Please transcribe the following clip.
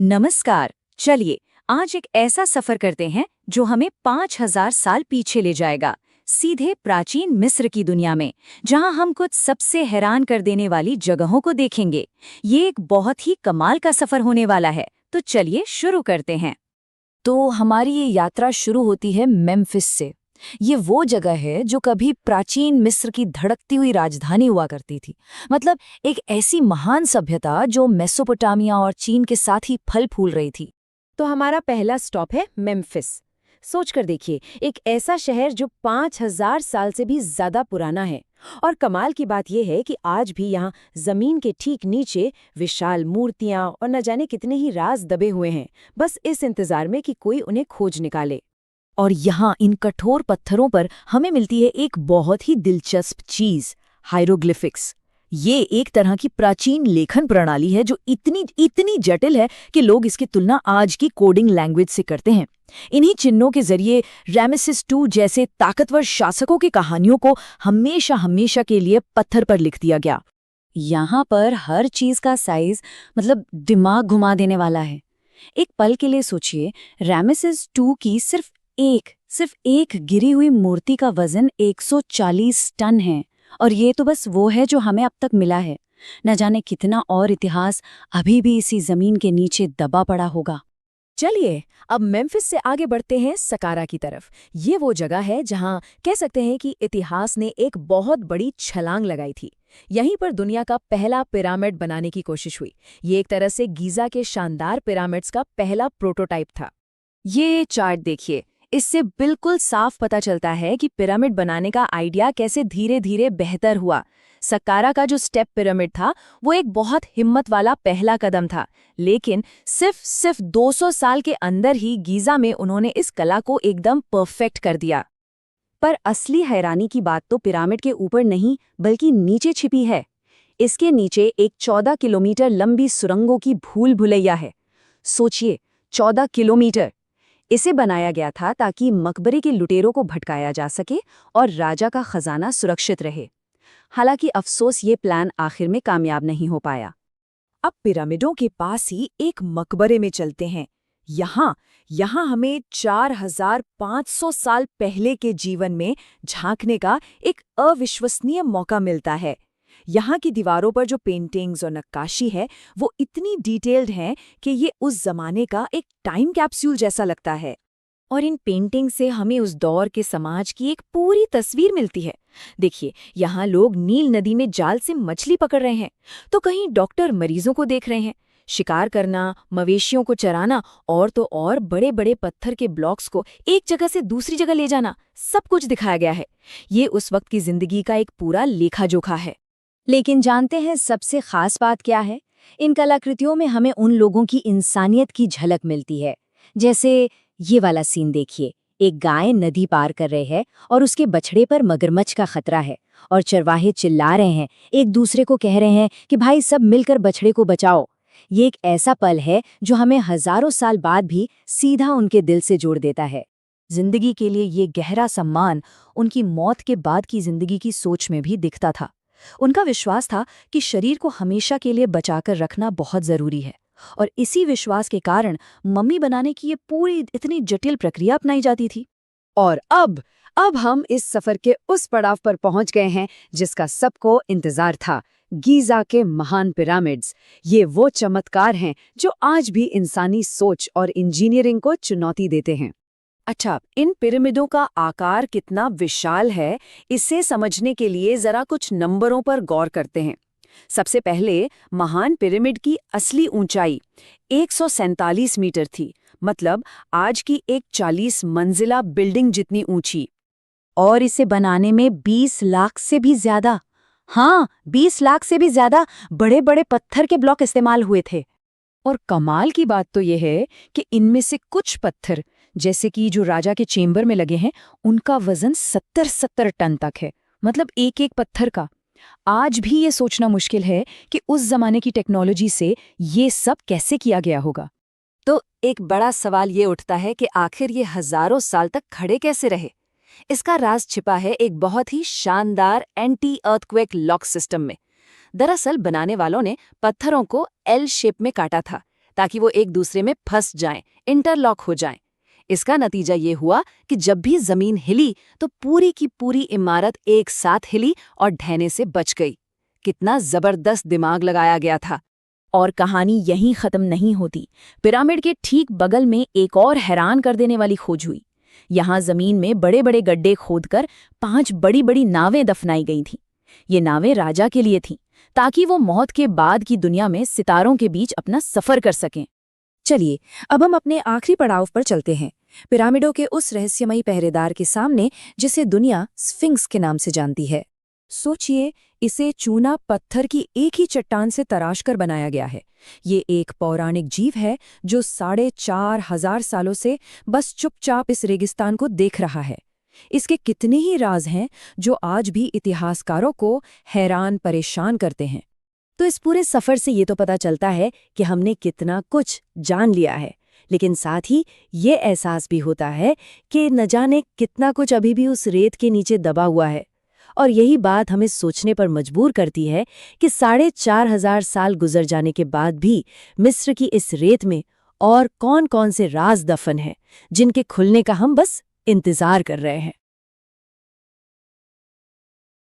नमस्कार। चलिए आज एक ऐसा सफर करते हैं जो हमें 5000 साल पीछे ले जाएगा, सीधे प्राचीन मिस्र की दुनिया में, जहां हम कुछ सबसे हैरान कर देने वाली जगहों को देखेंगे। ये एक बहुत ही कमाल का सफर होने वाला है, तो चलिए शुरू करते हैं। तो हमारी ये यात्रा शुरू होती है मेम्फिस से। ये वो जगह है जो कभी प्राचीन मिस्र की धड़कती हुई राजधानी हुआ करती थी। मतलब एक ऐसी महान सभ्यता जो मेसोपोटामिया और चीन के साथ ही फल फूल रही थी। तो हमारा पहला स्टॉप है मेम्फिस। सोचकर देखिए, एक ऐसा शहर जो 5000 साल से भी ज्यादा पुराना है। और कमाल की बात यह है कि आज भी यहाँ जमीन के ठीक नीचे विशाल मूर्तियां और न जाने कितने ही राज दबे हुए हैं, बस इस इंतजार में कि कोई उन्हें खोज निकाले। और यहाँ इन कठोर पत्थरों पर हमें मिलती है एक बहुत ही दिलचस्प चीज, हायरोग्लिफिक्स। ये एक तरह की प्राचीन लेखन प्रणाली है जो इतनी इतनी जटिल है कि लोग इसकी तुलना आज की कोडिंग लैंग्वेज से करते हैं। इन्हीं चिन्हों के जरिए रामेसिस II जैसे ताकतवर शासकों की कहानियों को हमेशा हमेशा के लिए पत्थर पर लिख दिया गया। यहाँ पर हर चीज का साइज मतलब दिमाग घुमा देने वाला है। एक पल के लिए सोचिए, रामेसिस II की सिर्फ एक गिरी हुई मूर्ति का वजन 140 टन है। और ये तो बस वो है जो हमें अब तक मिला है। न जाने कितना और इतिहास अभी भी इसी जमीन के नीचे दबा पड़ा होगा। चलिए अब मेम्फिस से आगे बढ़ते हैं सकारा की तरफ। ये वो जगह है जहां कह सकते हैं कि इतिहास ने एक बहुत बड़ी छलांग लगाई थी। यहीं पर दुनिया का पहला पिरामिड बनाने की कोशिश हुई। ये एक तरह से गीजा के शानदार पिरामिड्स का पहला प्रोटोटाइप था। ये चार्ट देखिए, इससे बिल्कुल साफ पता चलता है कि पिरामिड बनाने का आइडिया कैसे धीरे धीरे बेहतर हुआ। सक्कारा का जो स्टेप पिरामिड था वो एक बहुत हिम्मत वाला पहला कदम था, लेकिन सिर्फ 200 साल के अंदर ही गीजा में उन्होंने इस कला को एकदम परफेक्ट कर दिया। पर असली हैरानी की बात तो पिरामिड के ऊपर नहीं बल्कि नीचे छिपी है। इसके नीचे एक 14 किलोमीटर लंबी सुरंगों की भूल भुलैया है। सोचिए, 14 किलोमीटर! इसे बनाया गया था ताकि मकबरे के लुटेरों को भटकाया जा सके और राजा का खजाना सुरक्षित रहे। हालांकि अफसोस ये प्लान आखिर में कामयाब नहीं हो पाया। अब पिरामिडों के पास ही एक मकबरे में चलते हैं। यहाँ हमें 4500 साल पहले के जीवन में झांकने का एक अविश्वसनीय मौका मिलता है। यहाँ की दीवारों पर जो पेंटिंग्स और नक्काशी है वो इतनी डिटेल्ड हैं कि ये उस जमाने का एक टाइम कैप्सूल जैसा लगता है। और इन पेंटिंग से हमें उस दौर के समाज की एक पूरी तस्वीर मिलती है। देखिए, यहाँ लोग नील नदी में जाल से मछली पकड़ रहे हैं, तो कहीं डॉक्टर मरीजों को देख रहे हैं। शिकार करना, मवेशियों को चराना और तो और बड़े बड़े पत्थर के ब्लॉक्स को एक जगह से दूसरी जगह ले जाना, सब कुछ दिखाया गया है। ये उस वक्त की जिंदगी का एक पूरा लेखा जोखा है। लेकिन जानते हैं सबसे खास बात क्या है? इन कलाकृतियों में हमें उन लोगों की इंसानियत की झलक मिलती है। जैसे ये वाला सीन देखिए, एक गाय नदी पार कर रहे है और उसके बछड़े पर मगरमच्छ का खतरा है और चरवाहे चिल्ला रहे हैं, एक दूसरे को कह रहे हैं कि भाई सब मिलकर बछड़े को बचाओ। ये एक ऐसा पल है जो हमें हजारों साल बाद भी सीधा उनके दिल से जोड़ देता है। जिंदगी के लिए ये गहरा सम्मान उनकी मौत के बाद की जिंदगी की सोच में भी दिखता था। उनका विश्वास था कि शरीर को हमेशा के लिए बचाकर रखना बहुत जरूरी है, और इसी विश्वास के कारण मम्मी बनाने की ये पूरी इतनी जटिल प्रक्रिया अपनाई जाती थी। और अब हम इस सफर के उस पड़ाव पर पहुंच गए हैं जिसका सबको इंतजार था, गीजा के महान पिरामिड्स। ये वो चमत्कार हैं जो आज भी इंसानी सोच और इंजीनियरिंग को चुनौती देते हैं। अच्छा, इन पिरामिडों का आकार कितना विशाल है, इसे समझने के लिए जरा कुछ नंबरों पर गौर करते हैं। सबसे पहले महान पिरामिड की असली ऊंचाई 147 मीटर थी, मतलब आज की एक 40 मंजिला बिल्डिंग जितनी ऊंची। और इसे बनाने में 20 लाख से भी ज्यादा, हाँ 20 लाख से भी ज्यादा बड़े बड़े पत्थर के ब्लॉक इस्तेमाल हुए थे। और कमाल की बात तो यह है कि इनमें से कुछ पत्थर, जैसे कि जो राजा के चेंबर में लगे हैं, उनका वजन 70 टन तक है। मतलब एक एक पत्थर का। आज भी ये सोचना मुश्किल है कि उस जमाने की टेक्नोलॉजी से ये सब कैसे किया गया होगा। तो एक बड़ा सवाल ये उठता है कि आखिर ये हजारों साल तक खड़े कैसे रहे? इसका राज छिपा है एक बहुत ही शानदार एंटी अर्थक्वेक लॉक सिस्टम में। दरअसल बनाने वालों ने पत्थरों को एल शेप में काटा था ताकि वो एक दूसरे में फंस जाएं, इंटरलॉक हो जाएं। इसका नतीजा ये हुआ कि जब भी जमीन हिली तो पूरी की पूरी इमारत एक साथ हिली और ढहने से बच गई। कितना जबरदस्त दिमाग लगाया गया था। और कहानी यहीं खत्म नहीं होती। पिरामिड के ठीक बगल में एक और हैरान कर देने वाली खोज हुई। यहाँ जमीन में बड़े बड़े गड्ढे खोदकर 5 बड़ी बड़ी नावें दफनाई गई थीं। ये नावें राजा के लिए थीं, ताकि वो मौत के बाद की दुनिया में सितारों के बीच अपना सफर कर सकें। चलिए अब हम अपने आखिरी पड़ाव पर चलते हैं, पिरामिडों के उस रहस्यमयी पहरेदार के सामने जिसे दुनिया स्फिंक्स के नाम से जानती है। सोचिए, इसे चूना पत्थर की एक ही चट्टान से तराश कर बनाया गया है। ये एक पौराणिक जीव है जो 4,500 सालों से बस चुपचाप इस रेगिस्तान को देख रहा है। इसके कितने ही राज हैं जो आज भी इतिहासकारों को हैरान परेशान करते हैं। तो इस पूरे सफर से ये तो पता चलता है कि हमने कितना कुछ जान लिया है, लेकिन साथ ही ये एहसास भी होता है कि न जाने कितना कुछ अभी भी उस रेत के नीचे दबा हुआ है। और यही बात हमें सोचने पर मजबूर करती है कि 4,500 साल गुजर जाने के बाद भी मिस्र की इस रेत में और कौन-कौन से राज दफन हैं, जिनके खुलने का हम बस इंतजार कर रहे हैं।